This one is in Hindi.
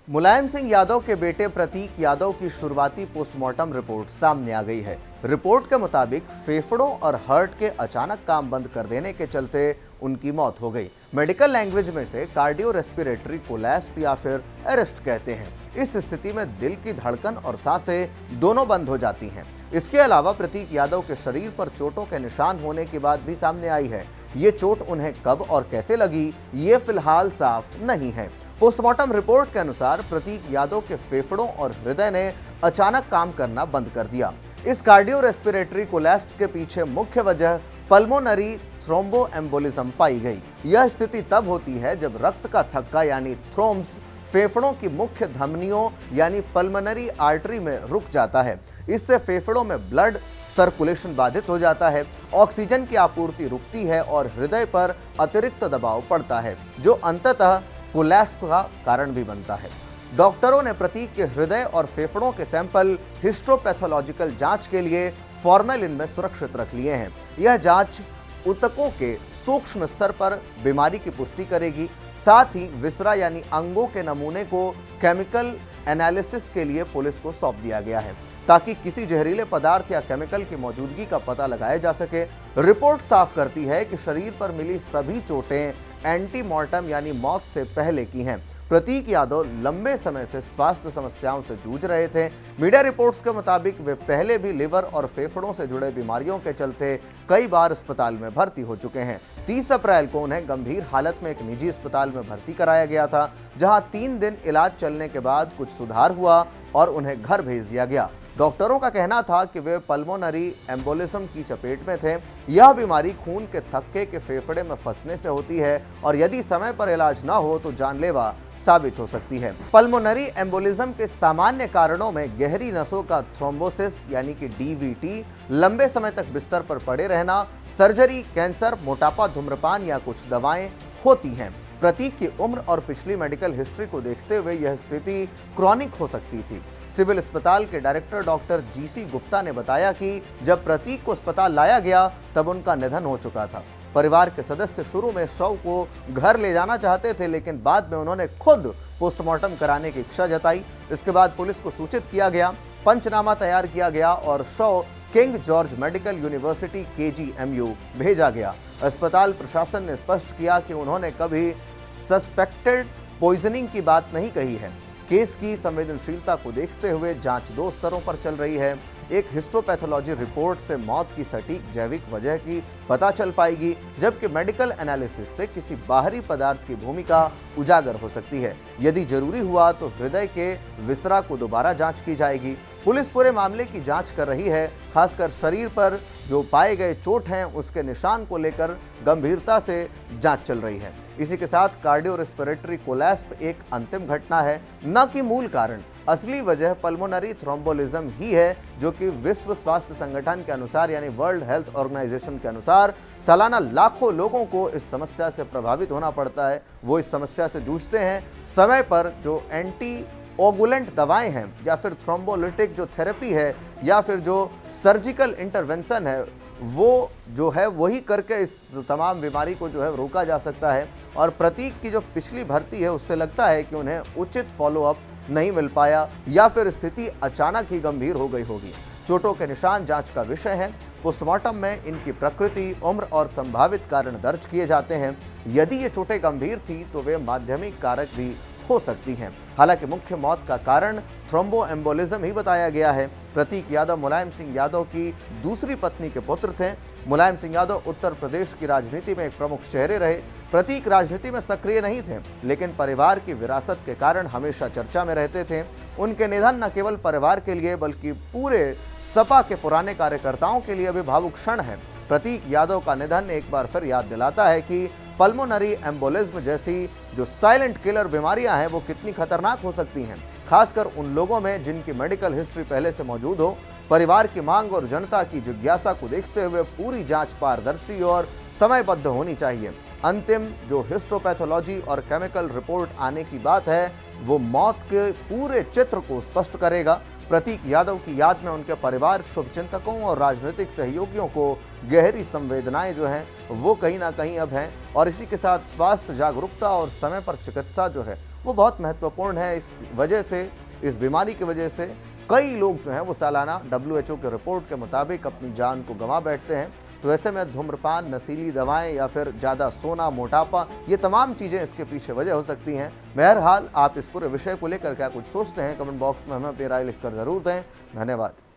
मुलायम सिंह यादव के बेटे प्रतीक यादव की शुरुआती पोस्टमार्टम रिपोर्ट सामने आ गई है। रिपोर्ट के मुताबिक फेफड़ों और हार्ट के अचानक काम बंद कर देने के चलते उनकी मौत हो गई। मेडिकल लैंग्वेज में से कार्डियो रेस्पिरेटरी कोलैप्स या फिर अरेस्ट कहते हैं। इस स्थिति में दिल की धड़कन और सांसें दोनों बंद हो जाती हैं। इसके अलावा प्रतीक यादव के शरीर पर चोटों के निशान होने की बात भी सामने आई है। ये चोट उन्हें कब और कैसे लगी, ये फिलहाल साफ नहीं है। पोस्टमार्टम रिपोर्ट के अनुसार प्रतीक यादव के फेफड़ों और हृदय ने अचानक काम करना बंद कर दिया। इस कार्डियो रेस्पिरेटरी कोलैप्स के पीछे मुख्य वजह पल्मोनरी थ्रोम्बोएम्बोलिज्म पाई गई। यह स्थिति तब होती है जब रक्त का थक्का यानी थ्रोम्ब्स फेफड़ों की मुख्य धमनियों यानी पल्मोनरी आर्टरी में रुक जाता है। इससे फेफड़ों में ब्लड सर्कुलेशन बाधित हो जाता है, ऑक्सीजन की आपूर्ति रुकती है और हृदय पर अतिरिक्त दबाव पड़ता है, जो अंततः कोलैप्स का कारण भी बनता है। डॉक्टरों ने प्रतीक के हृदय और फेफड़ों के सैंपल हिस्टोपैथोलॉजिकल जांच के लिए फॉर्मेलिन में सुरक्षित रख लिए हैं। यह जांच ऊतकों के सूक्ष्म स्तर पर बीमारी की पुष्टि करेगी। साथ ही विसरा यानी अंगों के नमूने को केमिकल एनालिसिस के लिए पुलिस को सौंप दिया गया है, ताकि किसी जहरीले पदार्थ या केमिकल की मौजूदगी का पता लगाया जा सके। रिपोर्ट साफ करती है कि शरीर पर मिली सभी चोटें एंटीमॉर्टम यानी मौत से पहले की हैं। प्रतीक यादव लंबे समय से स्वास्थ्य समस्याओं से जूझ रहे थे। मीडिया रिपोर्ट्स के मुताबिक वे पहले भी लिवर और फेफड़ों से जुड़े बीमारियों के चलते कई बार अस्पताल में भर्ती हो चुके हैं। 30 अप्रैल को उन्हें गंभीर हालत में एक निजी अस्पताल में भर्ती कराया गया था, जहां 3 दिन इलाज चलने के बाद कुछ सुधार हुआ और उन्हें घर भेज दिया गया। डॉक्टरों का कहना था कि वे पल्मोनरी एम्बोलिज्म की चपेट में थे। यह बीमारी खून के थक्के के फेफड़े में फंसने से होती है और यदि समय पर इलाज न हो तो जानलेवा साबित हो सकती है। पल्मोनरी एम्बोलिज्म के सामान्य कारणों में गहरी नसों का थ्रोम्बोसिस यानी कि डीवीटी, लंबे समय तक बिस्तर पर पड़े रहना, सर्जरी, कैंसर, मोटापा, धूम्रपान या कुछ दवाएं होती हैं। प्रतीक की उम्र और पिछली मेडिकल हिस्ट्री को देखते हुए यह स्थिति क्रॉनिक हो सकती थी। सिविल अस्पताल के डायरेक्टर डॉक्टर जीसी गुप्ता ने बताया कि जब प्रतीक को अस्पताल लाया गया तब उनका निधन हो चुका था। परिवार के सदस्य शुरू में शव को घर ले जाना चाहते थे, लेकिन बाद में उन्होंने खुद पोस्टमार्टम कराने की इच्छा जताई। इसके बाद पुलिस को सूचित किया गया, पंचनामा तैयार किया गया और शव king George medical university KGMU भेजा गया। अस्पताल प्रशासन ने स्पष्ट किया कि उन्होंने कभी सस्पेक्टेड पॉइजनिंग की बात नहीं कही है। केस की संवेदनशीलता को देखते हुए जांच 2 स्तरों पर चल रही है। एक हिस्टोपैथोलॉजी रिपोर्ट से मौत की सटीक जैविक वजह की पता चल पाएगी, जबकि मेडिकल एनालिसिस से किसी बाहरी पदार्थ की भूमिका उजागर हो सकती है। यदि जरूरी हुआ तो हृदय के विसरा को दोबारा जांच की जाएगी। पुलिस पूरे मामले की जांच कर रही है। खासकर शरीर पर जो पाए गए चोट हैं उसके निशान को लेकर गंभीरता से जांच चल रही है। इसी के साथ कार्डियो रेस्पिरेटरी कोलैप्स एक अंतिम घटना है, न कि मूल कारण। असली वजह पल्मोनरी थ्रोम्बोलिज्म ही है, जो कि विश्व स्वास्थ्य संगठन के अनुसार यानी वर्ल्ड हेल्थ ऑर्गेनाइजेशन के अनुसार सालाना लाखों लोगों को इस समस्या से प्रभावित होना पड़ता है। वो इस समस्या से जूझते हैं। समय पर जो एंटी ओगुलेंट दवाएं हैं या फिर थ्रोम्बोलिटिक जो थेरेपी है या फिर जो सर्जिकल इंटरवेंशन है, वो जो है वही करके इस तमाम बीमारी को जो है रोका जा सकता है। और प्रतीक की जो पिछली भर्ती है उससे लगता है कि उन्हें उचित फॉलोअप नहीं मिल पाया या फिर स्थिति अचानक ही गंभीर हो गई होगी। चोटों के निशान जांच का विषय है। पोस्टमार्टम में इनकी प्रकृति, उम्र और संभावित कारण दर्ज किए जाते हैं। यदि ये चोटें गंभीर थी तो वे माध्यमिक कारक भी हो सकती हैं। हालांकि मुख्य मौत का कारण थ्रोम्बोएम्बोलिज्म ही बताया गया है। प्रतीक यादव मुलायम सिंह यादव की दूसरी पत्नी के पुत्र थे। मुलायम सिंह यादव उत्तर प्रदेश की राजनीति में एक प्रमुख चेहरे रहे। प्रतीक राजनीति में सक्रिय नहीं थे, लेकिन परिवार की विरासत के कारण हमेशा चर्चा में रहते थे। उनके निधन न केवल परिवार के लिए बल्कि पूरे सपा के पुराने कार्यकर्ताओं के लिए भी भावुक क्षण है। प्रतीक यादव का निधन एक बार फिर याद दिलाता है कि पल्मोनरी एम्बोलिज्म जैसी जो साइलेंट किलर बीमारियां हैं वो कितनी खतरनाक हो सकती हैं, खासकर उन लोगों में जिनकी मेडिकल हिस्ट्री पहले से मौजूद हो। परिवार की मांग और जनता की जिज्ञासा को देखते हुए पूरी जांच पारदर्शी और समयबद्ध होनी चाहिए। अंतिम जो हिस्टोपैथोलॉजी और केमिकल रिपोर्ट आने की बात है वो मौत के पूरे चित्र को स्पष्ट करेगा। प्रतीक यादव की याद में उनके परिवार, शुभचिंतकों और राजनीतिक सहयोगियों को गहरी संवेदनाएं जो हैं वो कहीं ना कहीं अब हैं। और इसी के साथ स्वास्थ्य जागरूकता और समय पर चिकित्सा जो है वो बहुत महत्वपूर्ण है। इस वजह से, इस बीमारी की वजह से कई लोग जो हैं वो सालाना WHO के रिपोर्ट के मुताबिक अपनी जान को गंवा बैठते हैं। तो ऐसे में धूम्रपान, नशीली दवाएं या फिर ज़्यादा सोना, मोटापा, ये तमाम चीज़ें इसके पीछे वजह हो सकती हैं। बहरहाल आप इस पूरे विषय को लेकर क्या कुछ सोचते हैं, कमेंट बॉक्स में हमें अपनी राय लिखकर ज़रूर दें। धन्यवाद।